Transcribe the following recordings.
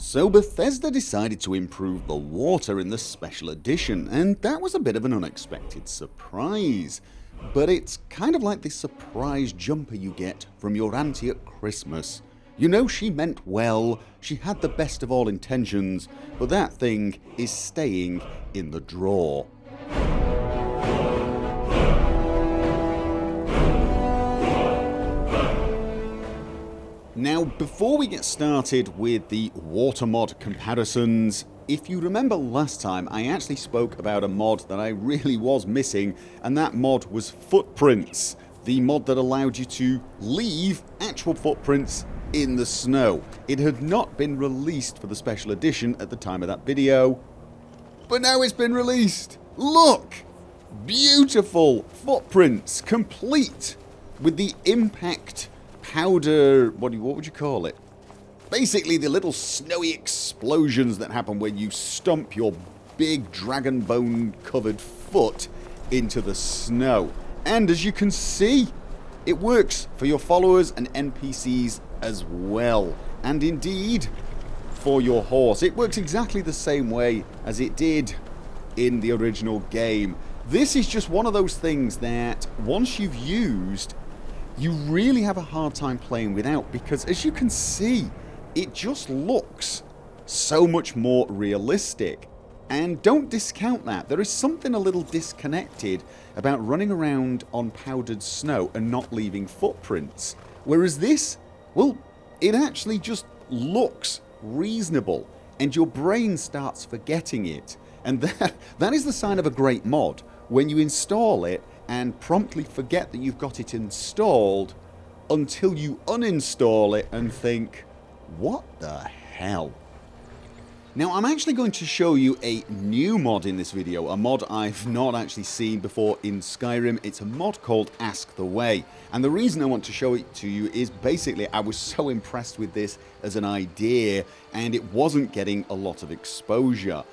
So Bethesda decided to improve the water in the special edition, and that was a bit of an unexpected surprise. But it's kind of like the surprise jumper you get from your auntie at Christmas. You know she meant well, she had the best of all intentions, but that thing is staying in the drawer. Now, before we get started with the water mod comparisons, if you remember last time I actually spoke about a mod that I really was missing, and that mod was footprints, the mod that allowed you to leave actual footprints in the snow. It had not been released for the special edition at the time of that video, but now it's been released. Look! Beautiful footprints, complete with the impact powder, what would you call it? Basically the little snowy explosions that happen when you stomp your big dragon bone covered foot into the snow. And as you can see, it works for your followers and NPCs as well. And indeed, for your horse. It works exactly the same way as it did in the original game. This is just one of those things that once you've used, you really have a hard time playing without, because as you can see, it just looks so much more realistic. And don't discount that. There is something a little disconnected about running around on powdered snow and not leaving footprints. Whereas this, well, it actually just looks reasonable and your brain starts forgetting it. And that is the sign of a great mod, when you install it and promptly forget that you've got it installed until you uninstall it and think, what the hell? Now I'm actually going to show you a new mod in this video, a mod I've not actually seen before in Skyrim. It's a mod called Ask the Way, and the reason I want to show it to you is basically I was so impressed with this as an idea and it wasn't getting a lot of exposure.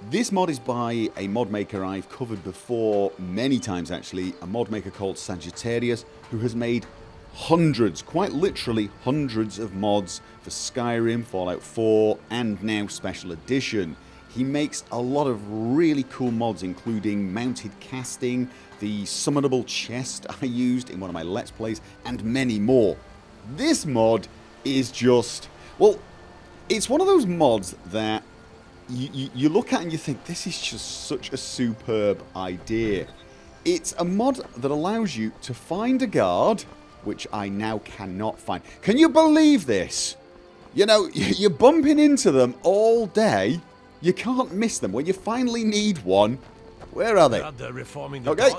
This mod is by a mod maker I've covered before many times actually, a mod maker called Sagittarius, who has made hundreds, quite literally hundreds of mods for Skyrim, Fallout 4 and now Special Edition. He makes a lot of really cool mods, including mounted casting, the summonable chest I used in one of my Let's Plays, and many more. This mod is just, well, it's one of those mods that you look at and you think, this is just such a superb idea. It's a mod that allows you to find a guard, which I now cannot find. Can you believe this? You know, you're bumping into them all day. You can't miss them. When you finally need one, where are they? Okay,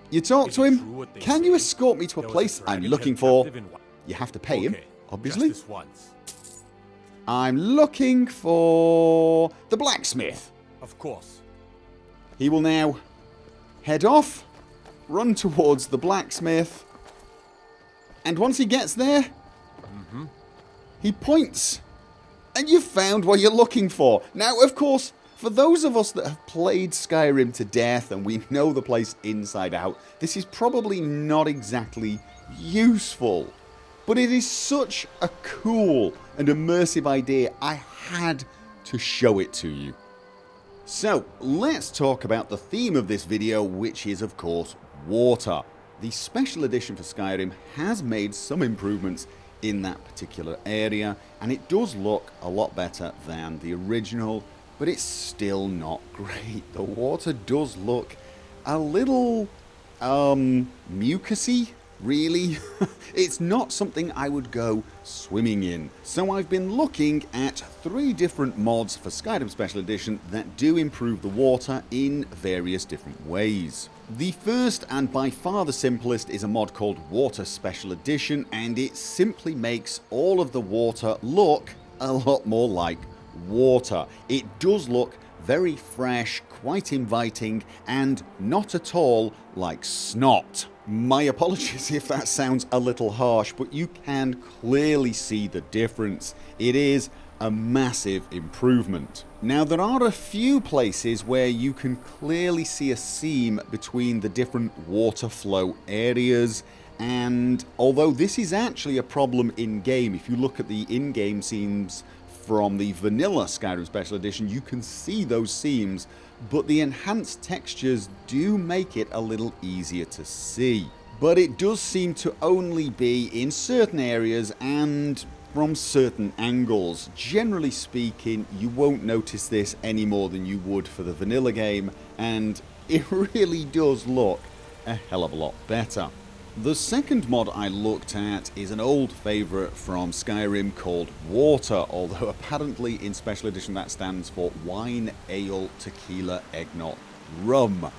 you talk to him. Can you escort me to a place I'm looking for? You have to pay him, obviously. I'm looking for the blacksmith. Of course. He will now head off, run towards the blacksmith, and once he gets there, he points, and you've found what you're looking for. Now, of course, for those of us that have played Skyrim to death and we know the place inside out, this is probably not exactly useful. But it is such a cool and immersive idea, I had to show it to you. So, let's talk about the theme of this video, which is of course water. The special edition for Skyrim has made some improvements in that particular area, and it does look a lot better than the original, but it's still not great. The water does look a little mucusy, really. It's not something I would go swimming in. So I've been looking at 3 different mods for Skyrim Special Edition that do improve the water in various different ways. The first and by far the simplest is a mod called Water Special Edition, and it simply makes all of the water look a lot more like water. It does look very fresh, quite inviting, and not at all like snot. My apologies if that sounds a little harsh, but you can clearly see the difference. It is a massive improvement. Now, there are a few places where you can clearly see a seam between the different water flow areas, and although this is actually a problem in-game, if you look at the in-game scenes from the vanilla Skyrim Special Edition, you can see those seams, but the enhanced textures do make it a little easier to see. But it does seem to only be in certain areas and from certain angles. Generally speaking, you won't notice this any more than you would for the vanilla game, and it really does look a hell of a lot better. The second mod I looked at is an old favourite from Skyrim called Water, although apparently in Special Edition that stands for Wine, Ale, Tequila, Eggnog, Rum.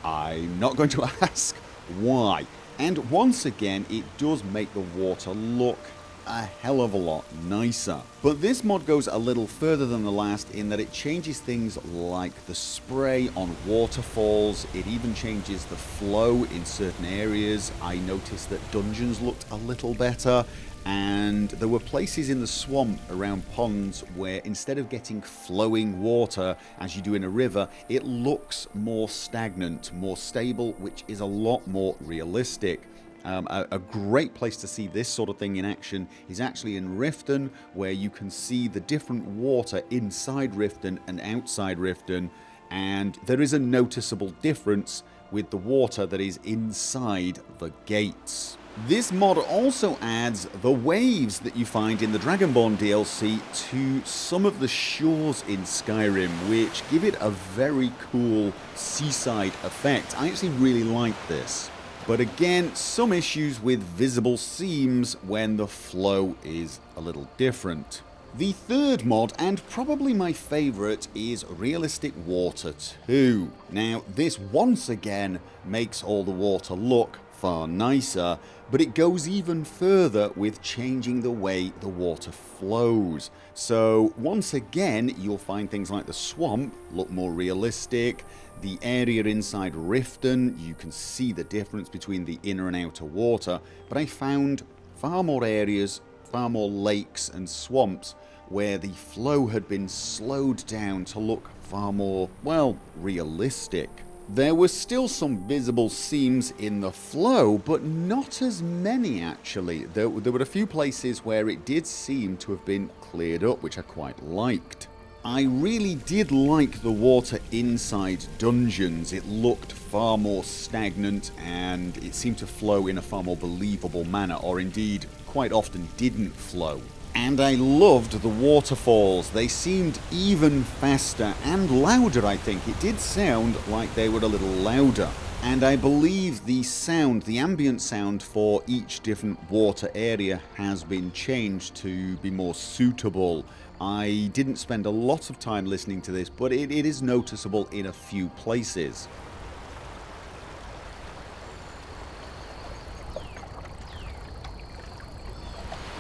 I'm not going to ask why. And once again, it does make the water look a hell of a lot nicer. But this mod goes a little further than the last in that it changes things like the spray on waterfalls. It even changes the flow in certain areas. I noticed that dungeons looked a little better, and there were places in the swamp around ponds where instead of getting flowing water as you do in a river, it looks more stagnant, more stable, which is a lot more realistic. A great place to see this sort of thing in action is actually in Riften, where you can see the different water inside Riften and outside Riften, and there is a noticeable difference with the water that is inside the gates. This mod also adds the waves that you find in the Dragonborn DLC to some of the shores in Skyrim, which give it a very cool seaside effect. I actually really like this. But again, some issues with visible seams when the flow is a little different. The third mod, and probably my favourite, is Realistic Water 2. Now, this once again makes all the water look far nicer, but it goes even further with changing the way the water flows. So once again, you'll find things like the swamp look more realistic. The area inside Riften, you can see the difference between the inner and outer water, but I found far more areas, far more lakes and swamps where the flow had been slowed down to look far more, well, realistic. There were still some visible seams in the flow, but not as many actually. There were a few places where it did seem to have been cleared up, which I quite liked. I really did like the water inside dungeons. It looked far more stagnant and it seemed to flow in a far more believable manner, or indeed quite often didn't flow. And I loved the waterfalls. They seemed even faster and louder, I think. It did sound like they were a little louder. And I believe the sound, the ambient sound for each different water area has been changed to be more suitable. I didn't spend a lot of time listening to this, but it is noticeable in a few places.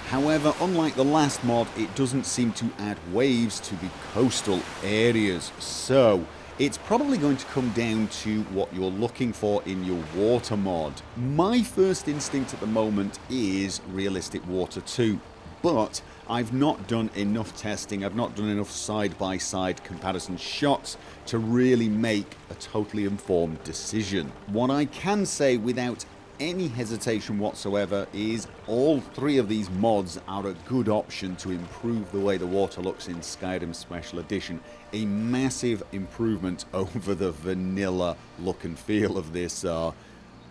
However, unlike the last mod, it doesn't seem to add waves to the coastal areas, so it's probably going to come down to what you're looking for in your water mod. My first instinct at the moment is Realistic Water 2, but I've not done enough testing, I've not done enough side-by-side comparison shots to really make a totally informed decision. What I can say without any hesitation whatsoever is all three of these mods are a good option to improve the way the water looks in Skyrim Special Edition. A massive improvement over the vanilla look and feel of this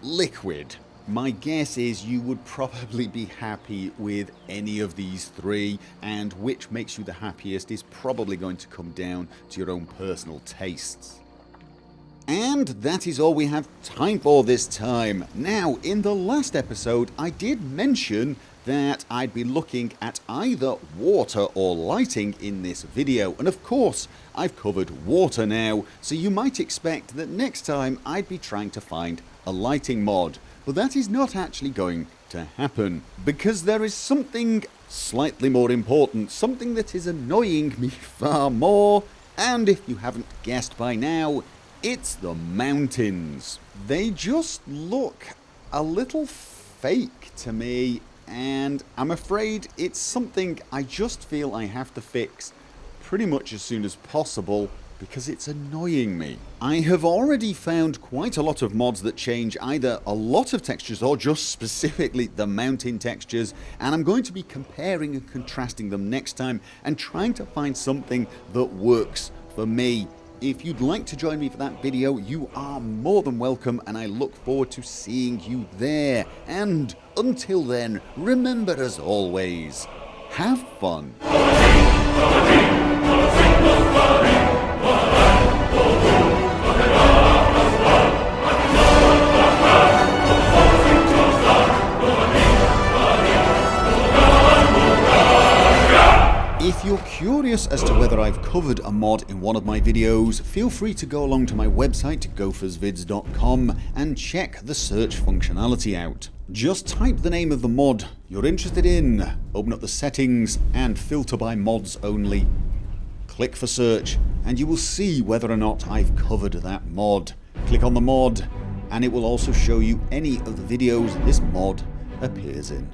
liquid. My guess is you would probably be happy with any of these three, and which makes you the happiest is probably going to come down to your own personal tastes. And that is all we have time for this time. Now, in the last episode, I did mention that I'd be looking at either water or lighting in this video, and of course, I've covered water now, so you might expect that next time I'd be trying to find a lighting mod. But that is not actually going to happen, because there is something slightly more important, something that is annoying me far more, and if you haven't guessed by now, it's the mountains. They just look a little fake to me, and I'm afraid it's something I just feel I have to fix pretty much as soon as possible, because it's annoying me. I have already found quite a lot of mods that change either a lot of textures or just specifically the mountain textures, and I'm going to be comparing and contrasting them next time and trying to find something that works for me. If you'd like to join me for that video, you are more than welcome, and I look forward to seeing you there. And until then, remember, as always, have fun. If you're curious as to whether I've covered a mod in one of my videos, feel free to go along to my website gophersvids.com and check the search functionality out. Just type the name of the mod you're interested in, open up the settings and filter by mods only. Click for search and you will see whether or not I've covered that mod. Click on the mod and it will also show you any of the videos this mod appears in.